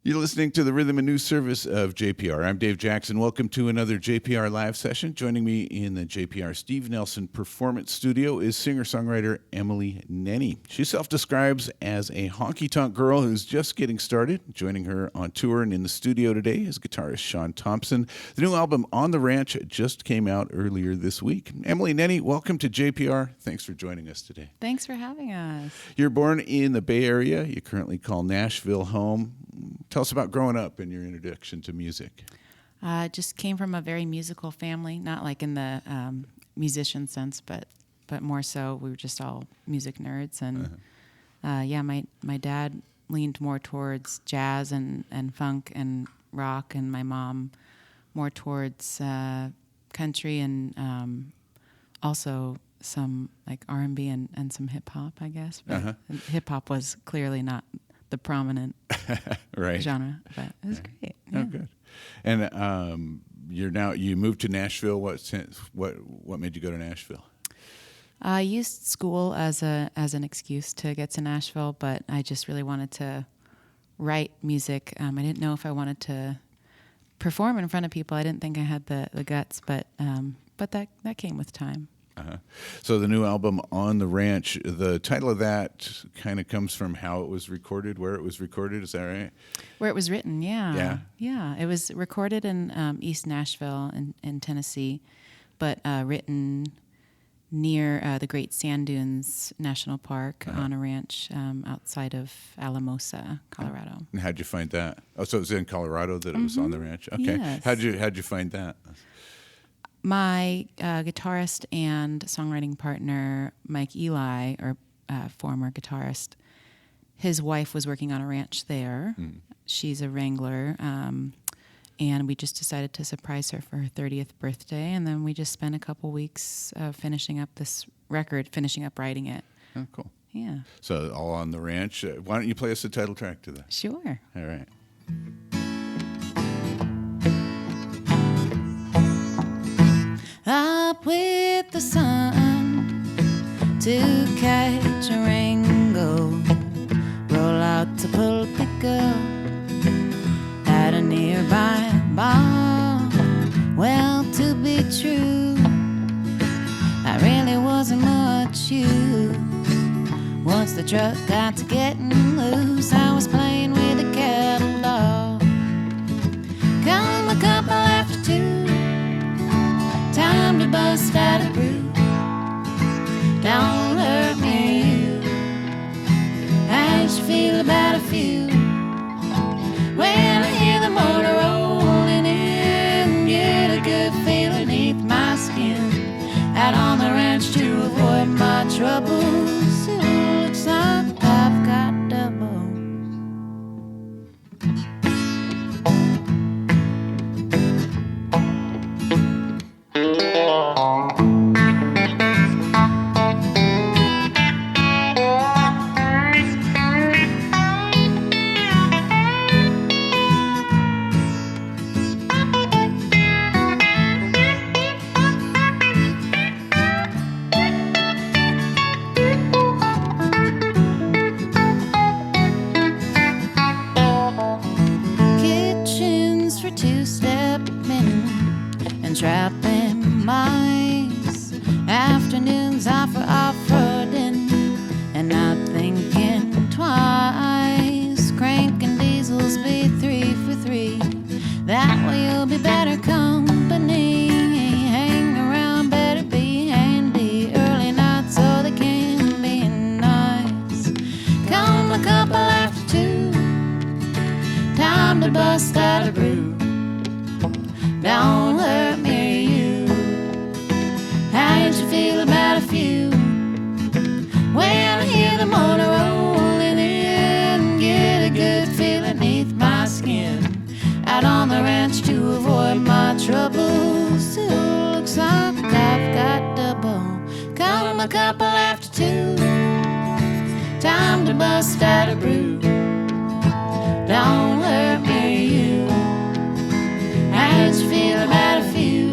You're listening to the Rhythm and News service of JPR. I'm Dave Jackson. Welcome to another JPR Live Session. Joining me in the JPR Steve Nelson Performance Studio is singer-songwriter Emily Nenni. She self-describes as a honky-tonk girl who's just getting started. Joining her on tour and in the studio today is guitarist Sean Thompson. The new album, On the Ranch, just came out earlier this week. Emily Nenni, welcome to JPR. Thanks for joining us today. Thanks for having us. You're born in the Bay Area. You currently call Nashville home. Tell us about growing up and your introduction to music. Just came from a very musical family, not like in the musician sense, but more so we were just all music nerds. And my dad leaned more towards jazz and funk and rock, and my mom more towards country and also some like R&B and some hip hop, I guess. But hip hop was clearly not the prominent right. genre, but it was great. Yeah. Oh, good. And you moved to Nashville. What made you go to Nashville? I used school as an excuse to get to Nashville, but I just really wanted to write music. I didn't know if I wanted to perform in front of people. I didn't think I had the guts, but that came with time. So the new album, On the Ranch, the title of that kind of comes from how it was recorded, where it was recorded. Is that right? Where it was written, yeah. Yeah. It was recorded in East Nashville in Tennessee, but written near the Great Sand Dunes National Park on a ranch outside of Alamosa, Colorado. And how'd you find that? Oh, so it was in Colorado that it was on the ranch? Okay. Yes. How'd you find that? My guitarist and songwriting partner, Mike Eli, or former guitarist, his wife was working on a ranch there. She's a wrangler, and we just decided to surprise her for her 30th birthday, and then we just spent a couple weeks finishing up this record, finishing up writing it. Oh, cool. Yeah. So all on the ranch. Why don't you play us the title track to that? Sure. All right. Up with the sun to catch a rainbow, roll out to pull a pickup at a nearby bar. Well, to be true, I really wasn't much use. Once the truck got to getting loose, I was playing with a kettle dog. Come a couple after 2, time to bust out a brew. Don't hurt me, you. How you feel about a few? When I hear the motor rolling in, get a good feeling beneath my skin. Out on the ranch to avoid my troubles, it looks like I've got double. Trapping mice, afternoons off-roading, and not thinking twice. Cranking diesels be 3 for 3. That way you'll be better company. Hang around, better be handy. Early nights so they can be nice. Come a couple after 2, time to bust out a brew. Don't hurt me, you. How did you feel about a few? When I hear the motor rolling in, get a good feeling beneath my skin. Out on the ranch to avoid my troubles, it looks like I've got double. Come a couple after 2, time to bust out a brew. Don't hurt me, you. How did you feel about a few?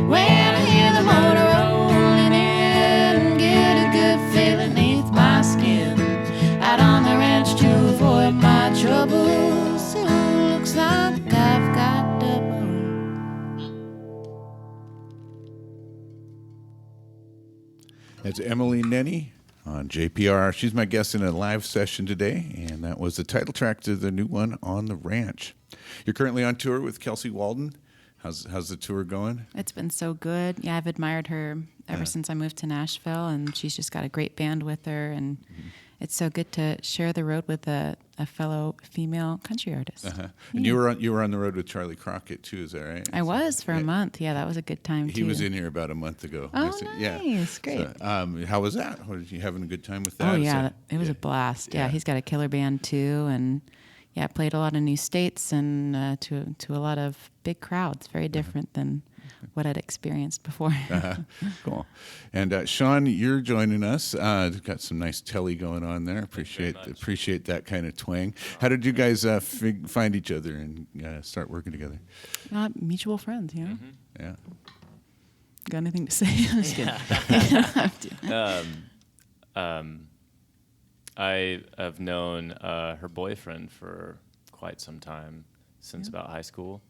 When I hear the motor rolling in, get a good feeling beneath my skin. Out on the ranch to avoid my troubles. sunk, I've got double. That's Emily Nenni on JPR. She's my guest in a live session today, and that was the title track to the new one, On the Ranch. You're currently on tour with Kelsey Waldon. How's the tour going? It's been so good. Yeah, I've admired her ever since I moved to Nashville, and she's just got a great band with her, and it's so good to share the road with a fellow female country artist. And you were on the road with Charley Crockett too, is that right? I was for a month. Yeah, that was a good time too. He was in here about a month ago. Oh, nice. Great. So, how was that? Did you having a good time with that? Oh, yeah. It was a blast. Yeah, he's got a killer band too, and yeah, played a lot of new states and to a lot of big crowds. Very different than what I'd experienced before. Cool. And Sean, you're joining us. Got some nice telly going on there. Appreciate that kind of twang. How did you guys find each other and start working together? Mutual friends, you know. Yeah. Got anything to say? I'm just kidding. I have known her boyfriend for quite some time, since about high school.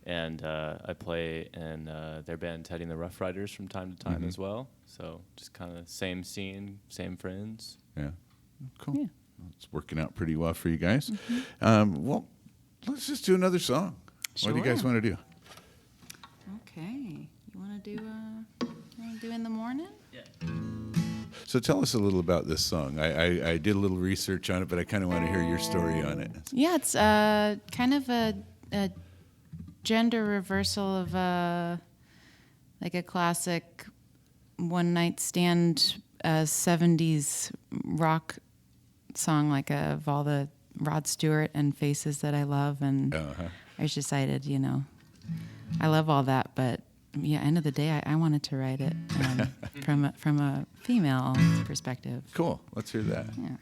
And I play in their band, Teddy and the Rough Riders, from time to time as well. So just kind of same scene, same friends. Yeah. Cool. Yeah. It's working out pretty well for you guys. Well, let's just do another song. Sure. What do you guys want to do? Okay. You want to do In the Mornin? Yeah. So tell us a little about this song. I did a little research on it, but I kind of want to hear your story on it. Yeah, it's kind of a gender reversal of like a classic one-night stand 70s rock song, like of all the Rod Stewart and Faces that I love. And I just decided, I love all that, but yeah, end of the day, I wanted to write it from a female perspective. Cool. Let's hear that. Yeah.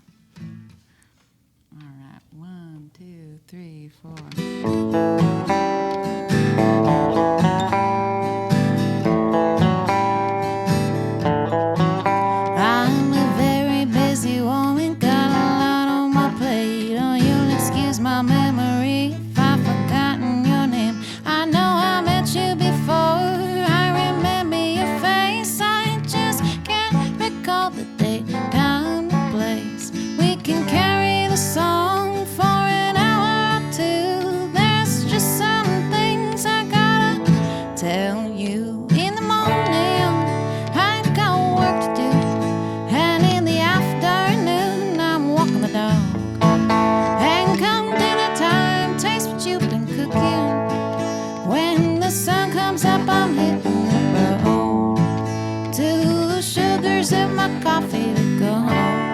All right. 1, 2, 3, 4. I'm a very busy woman, got a lot on my plate. Oh, you'll excuse my memory if I've forgotten your name. I know I met you before. I remember your face. I just can't recall the date, time, the place. We can carry the song for an hour or two. There's just some things I gotta tell you. In the morning, I've got work to do, and in the afternoon, I'm walking the dog. And come dinner time, taste what you've been cooking. When the sun comes up, I'm hitting the road to the sugars in my coffee to go home.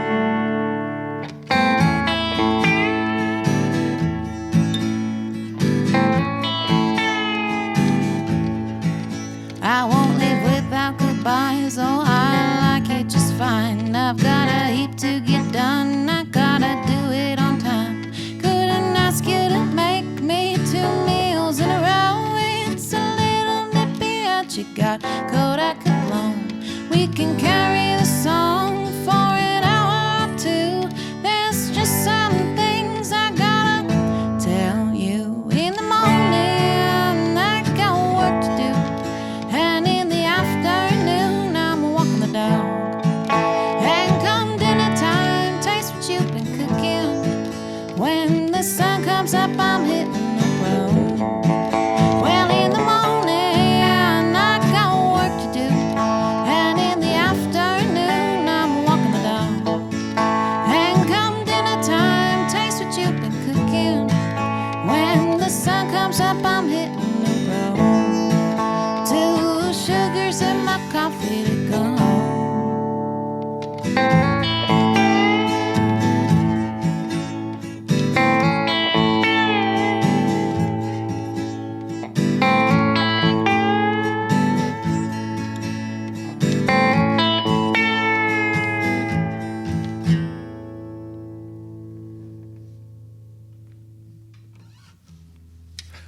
I won't live without goodbyes, oh, I like it just fine. I've got a heap to get done, I gotta do it on time. Couldn't ask you to make me 2 meals in a row. It's a little nippy out, you got Kodak cologne. We can carry the song for an hour or two. There's just some things I gotta tell you. In the morning, I got work to do, and in the afternoon, I'm walking the dog. And come dinner time, taste what you've been cooking. When the sun comes up, I'm hitting the road. Well, in the morning, I got work to do, and in the afternoon, I'm walking the dog. And come dinner time, taste what you've been cooking. When the sun comes up, I'm hitting the road to sugars in my coffee to go home.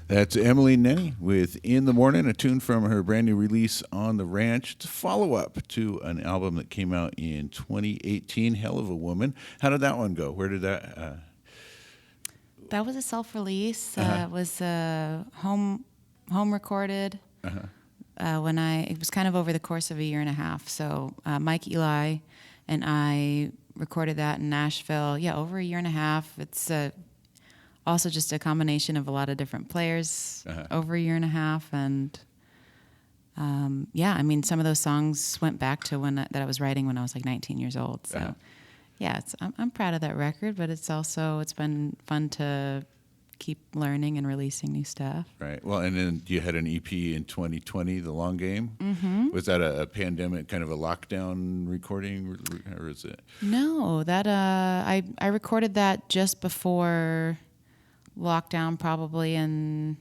That's Emily Nenni with In the Mornin, a tune from her brand new release On the Ranch. It's a follow-up to an album that came out in 2018, Hell of a Woman. How did that one go? Where did that That was a self-release. It was home recorded. It was kind of over the course of a year and a half. So Mike Eli and I recorded that in Nashville. Yeah, over a year and a half. It's also just a combination of a lot of different players over a year and a half. And I mean, some of those songs went back to that I was writing when I was like 19 years old. So yeah, I'm proud of that record, but it's been fun to keep learning and releasing new stuff. Right. Well, and then you had an EP in 2020, The Long Game. Mm-hmm. Was that a pandemic, kind of a lockdown recording, or is it? No, that I recorded that just before lockdown, probably in,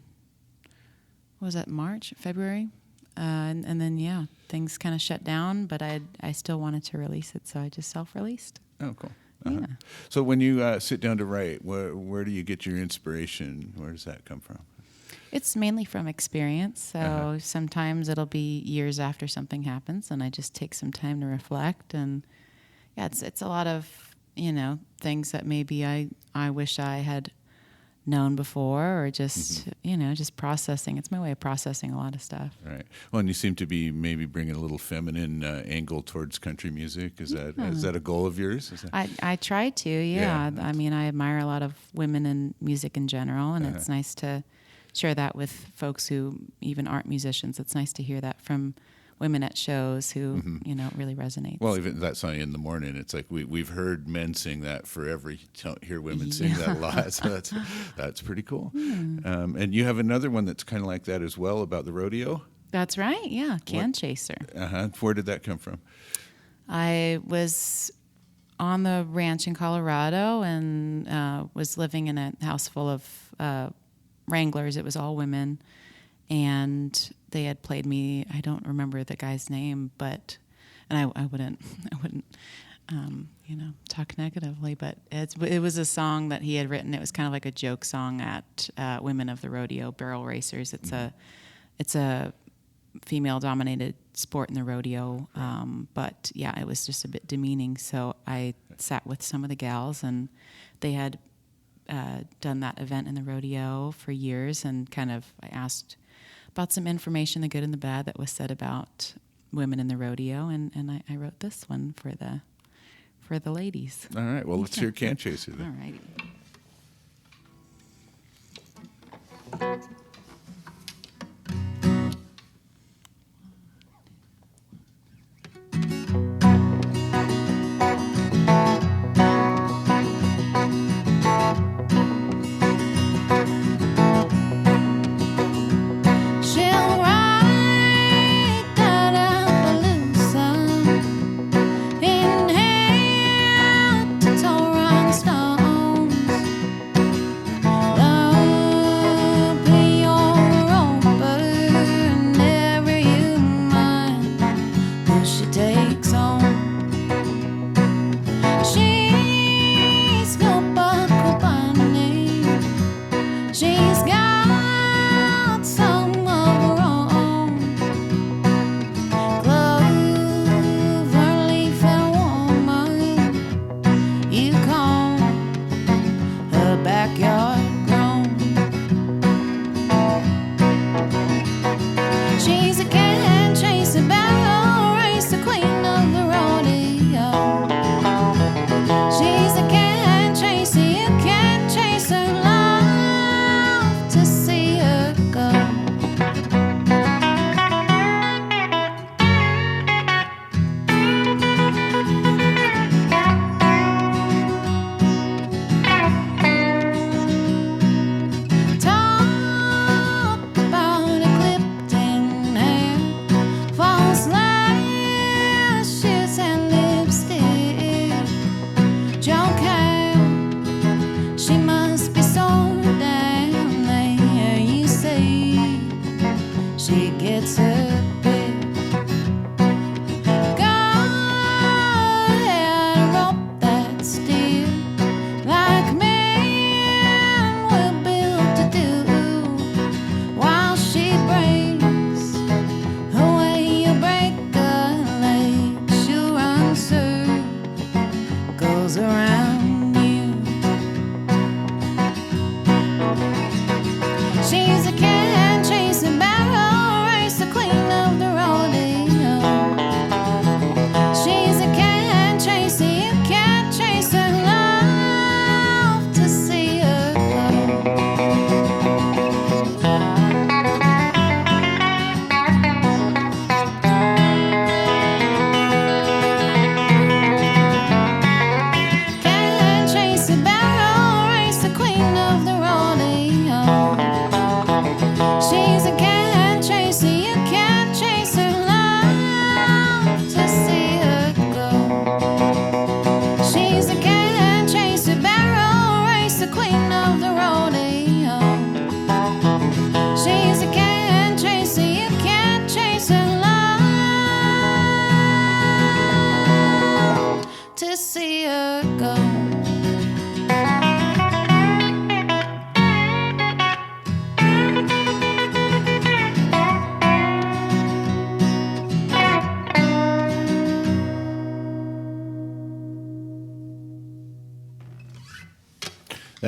what was that, March, February? And then, things kind of shut down, but I still wanted to release it, so I just self-released. Oh, cool. Yeah. So when you sit down to write, where do you get your inspiration? Where does that come from? It's mainly from experience. So sometimes it'll be years after something happens, and I just take some time to reflect. And it's a lot of things that maybe I wish I had known before, or just just processing. It's my way of processing a lot of stuff. Right. Well, and you seem to be maybe bringing a little feminine angle towards country music. Is that a goal of yours? I try to. Yeah. I mean, I admire a lot of women in music in general, and it's nice to share that with folks who even aren't musicians. It's nice to hear that from women at shows who really resonates. Well, even that song In The Mornin, it's like we've heard men sing that forever. You don't hear women sing that a lot, so that's pretty cool. And you have another one that's kind of like that as well, about the rodeo. That's right. Yeah, Can Chaser. Where did that come from? I was on the ranch in Colorado and was living in a house full of wranglers. It was all women, and they had played me. I don't remember the guy's name, and I wouldn't talk negatively, but it was a song that he had written. It was kind of like a joke song at Women of the Rodeo, barrel racers. It's a female-dominated sport in the rodeo, but it was just a bit demeaning. So I sat with some of the gals, and they had done that event in the rodeo for years, and I asked about some information, the good and the bad, that was said about women in the rodeo, and I wrote this one for the ladies. All right. Well, let's hear Can Chaser then. All righty. Please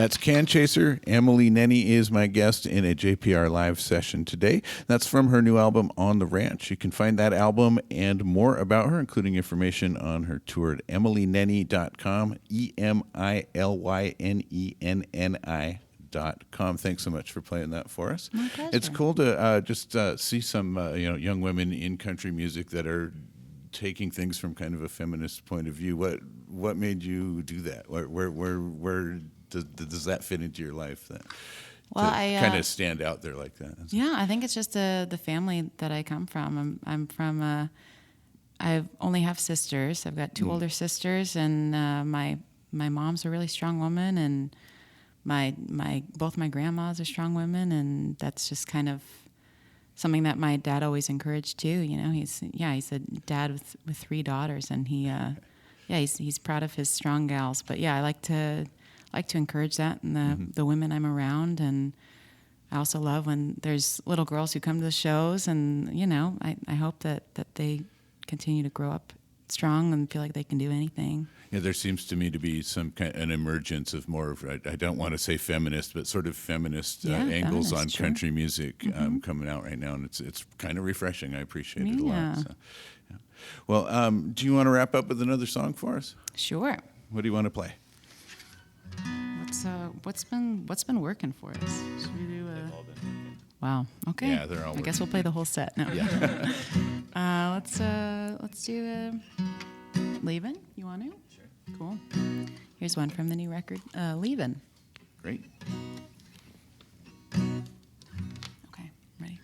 That's Can Chaser. Emily Nenni is my guest in a JPR Live Session today. That's from her new album, On the Ranch. You can find that album and more about her, including information on her tour at emilynenni.com, EMILYNENNI.com. Thanks so much for playing that for us. My pleasure. It's cool to just see some young women in country music that are taking things from kind of a feminist point of view. What made you do that? Where does that fit into your life? I kind of stand out there like that. Yeah, I think it's just the family that I come from. I'm from. I only have sisters. I've got two older sisters, and my mom's a really strong woman, and both my grandmas are strong women, and that's just kind of something that my dad always encouraged too. You know, he's a dad with three daughters, and he's proud of his strong gals. But yeah, I like to encourage that in the women I'm around, and I also love when there's little girls who come to the shows, and I hope that they continue to grow up strong and feel like they can do anything. Yeah, there seems to me to be an emergence of more of, I don't want to say feminist, but sort of feminist angles on country music coming out right now, and it's kind of refreshing. I appreciate it a lot. So, yeah. Well, do you want to wrap up with another song for us? Sure. What do you want to play? What's been working for us? Should we do a... Wow. Okay. Yeah, they're all I guess we'll play the whole set now. Yeah. Let's do Leavin'. You want to? Sure. Cool. Here's one from the new record, Leavin'. Great. Okay, ready.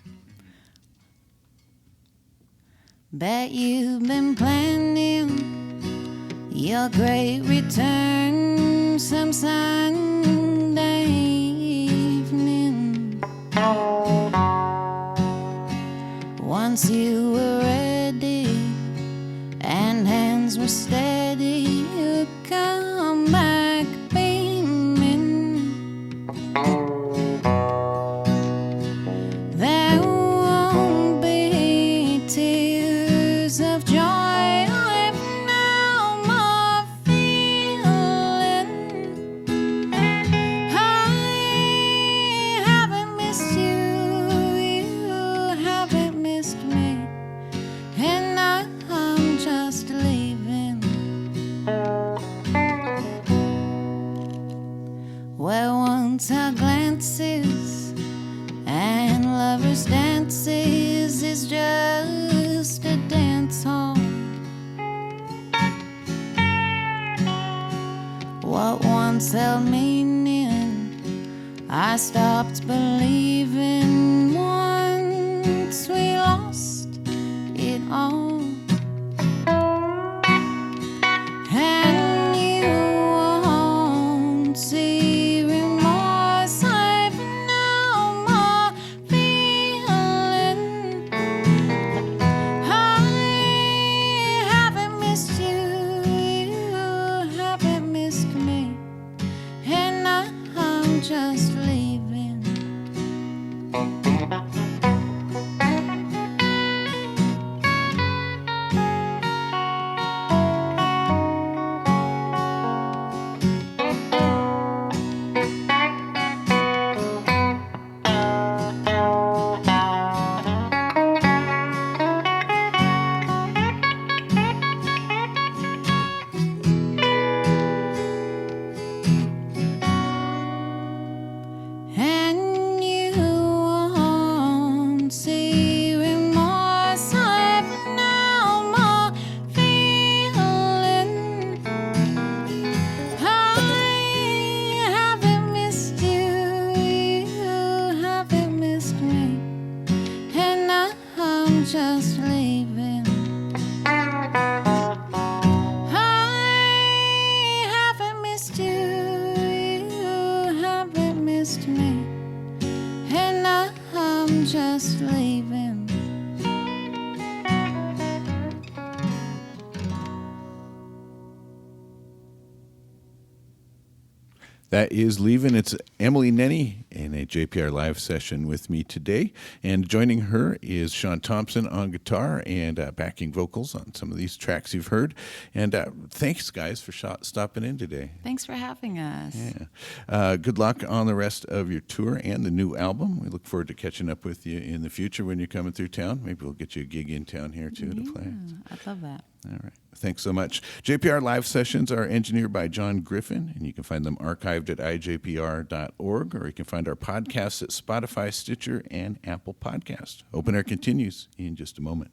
Bet you've been planning your great return some Sunday evening. Once you were ready and hands were steady, you come back beaming. There won't be tears of joy. I've now more feeling. I haven't missed you, you haven't missed me, and I'm just leaving. Where once our glances and lovers' dances is just a dance hall. What once held meaning, I stopped believing once we lost it all. And you won't see remorse. I've no more feeling. I haven't missed you, you haven't missed me, and I'm just leaving. And you won't see remorse. I've no more feeling. I haven't missed you, you haven't missed me, and I'm just leaving. I haven't missed you, you haven't missed me, and I'm just leaving. That is Leavin'. It's Emily Nenni in a JPR Live Session with me today. And joining her is Sean Thompson on guitar and backing vocals on some of these tracks you've heard. And thanks, guys, for stopping in today. Thanks for having us. Yeah. Good luck on the rest of your tour and the new album. We look forward to catching up with you in the future when you're coming through town. Maybe we'll get you a gig in town here, too, to play. I'd love that. All right. Thanks so much. JPR Live Sessions are engineered by John Griffin, and you can find them archived at ijpr.org, or you can find our podcasts at Spotify, Stitcher, and Apple Podcast. Open Air continues in just a moment.